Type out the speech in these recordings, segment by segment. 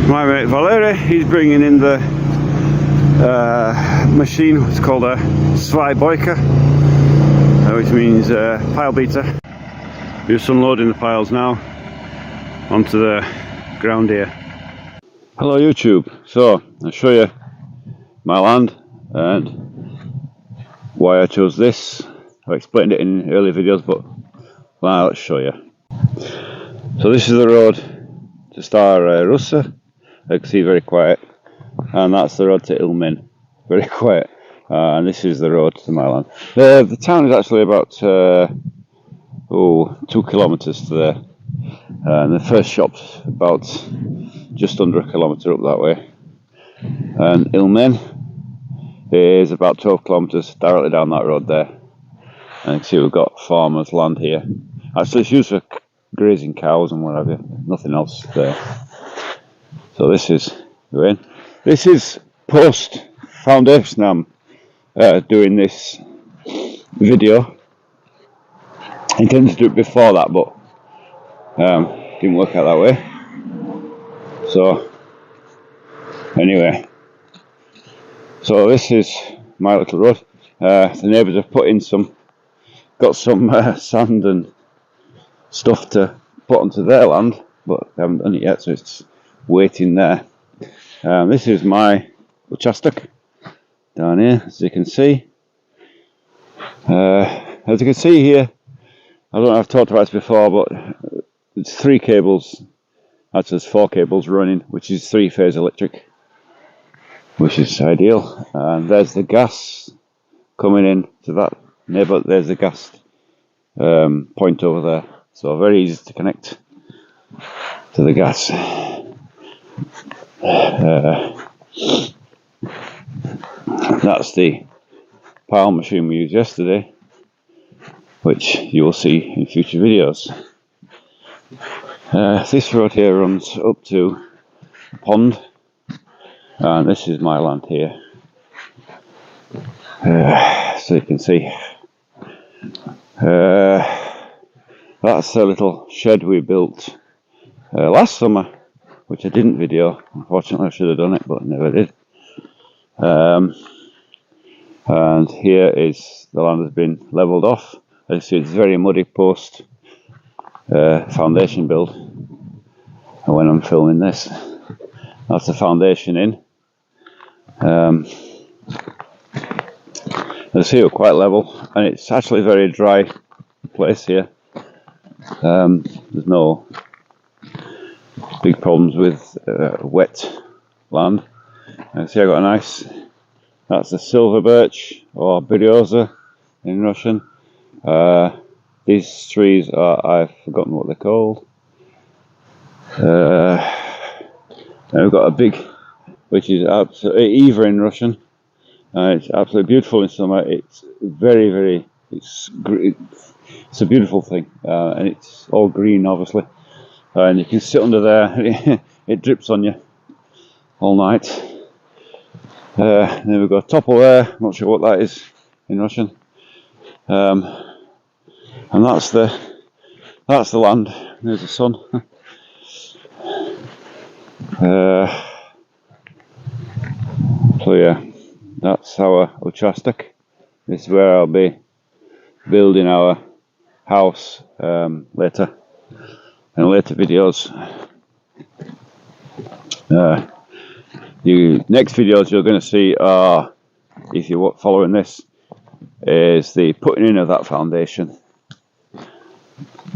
My mate Valery, he's bringing in the machine. It's called a Zweiboiker, which means pile beater. Just unloading the piles now onto the ground here. Hello YouTube. So I'll show you my land and why I chose this. I explained it in earlier videos, but now let's show you. So this is the road to Stara Russa. I can see very quiet, and that's the road to Ilmen, very quiet, and this is the road to my land. The town is actually about 2 kilometres to there, and the first shop's about just under a kilometre up that way, and Ilmen is about 12 kilometres directly down that road there. And you can see we've got farmers' land here. Actually it's used for grazing cows and whatever, nothing else there. So this is going. This is post foundation. I'm doing this video. I intended to do it before that, but didn't work out that way. So anyway, so this is my little road. The neighbours have put in got some sand and stuff to put onto their land, but they haven't done it yet, so it's waiting there. This is my uchastok down here, as you can see. As you can see here, I don't know if I've talked about this before, but it's 3 cables. Actually, there's 4 cables running, which is 3-phase electric, which is ideal. And there's the gas coming in to that neighbour. There's the gas point over there, so very easy to connect to the gas. That's the pile machine we used yesterday, which you will see in future videos. This road here runs up to a pond, and this is my land here. So you can see that's a little shed we built last summer, which I didn't video. Unfortunately I should have done it, but never did. And here is the land has been levelled off. As you see, it's very muddy post foundation build. And when I'm filming this, that's the foundation in. You see, it's quite level, and it's actually a very dry place here. There's no big problems with wet land. You see, I got a nice. That's the silver birch, or beryoza in Russian. These trees are, I've forgotten what they're called. And we've got a big, which is absolutely Eva in Russian. It's absolutely beautiful in summer. It's very, it's a beautiful thing, and it's all green, obviously. And you can sit under there. It drips on you all night. Then we've got a topple there. I'm not sure what that is in Russian. And that's the land. There's the sun. So yeah, that's our uchastok. This is where I'll be building our house later, in later videos. The next videos you're going to see are, if you're following this, is the putting in of that foundation,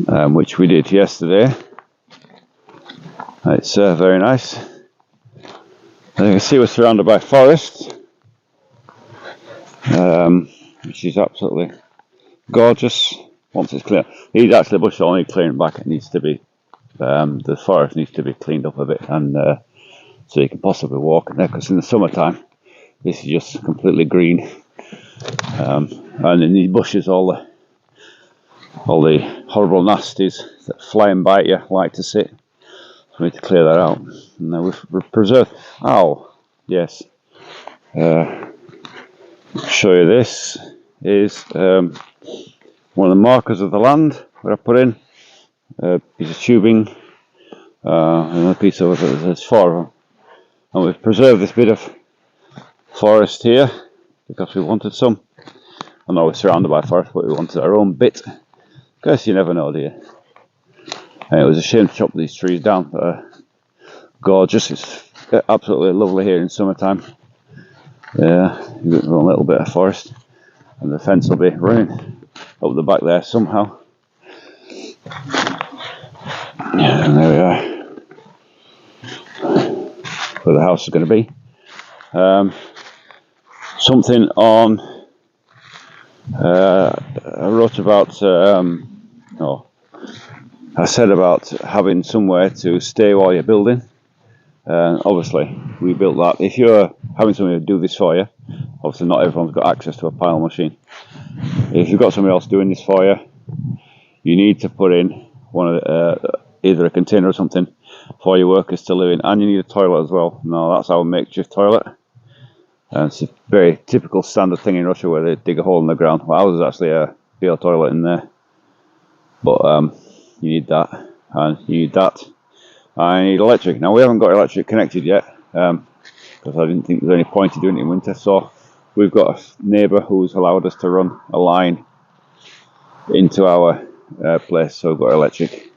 which we did yesterday. It's very nice. As you can see, we're surrounded by forest, which is absolutely gorgeous once it's clear. These actually bushes only clearing back. It needs to be, the forest needs to be cleaned up a bit, and so you can possibly walk in there, because in the summertime this is just completely green, and in these bushes all the horrible nasties that fly and bite you like to sit. So we need to clear that out. And then we've preserved. Oh yes, show you. This is one of the markers of the land where I put in a piece of tubing, another piece of it. There's 4 of them. And we've preserved this bit of forest here because we wanted some. I know we're surrounded by forest, but we wanted our own bit. Guess you never know, do you? And it was a shame to chop these trees down. Gorgeous. It's absolutely lovely here in summertime. You've got a little bit of forest, and the fence will be running up the back there somehow. And there we are, where the house is going to be. Something on I wrote about I said about having somewhere to stay while you're building. Obviously we built that. If you're having somebody to do this for you, obviously not everyone's got access to a pile machine. If you've got somebody else doing this for you, you need to put in one of either a container or something for your workers to live in, and you need a toilet as well. Now that's our makeshift toilet. It's a very typical standard thing in Russia where they dig a hole in the ground. Well, ours is actually a real toilet in there, but you need that, and you need that. I need electric. Now we haven't got electric connected yet because I didn't think there's any point in doing it in winter. So we've got a neighbour who's allowed us to run a line into our place, so we've got electric.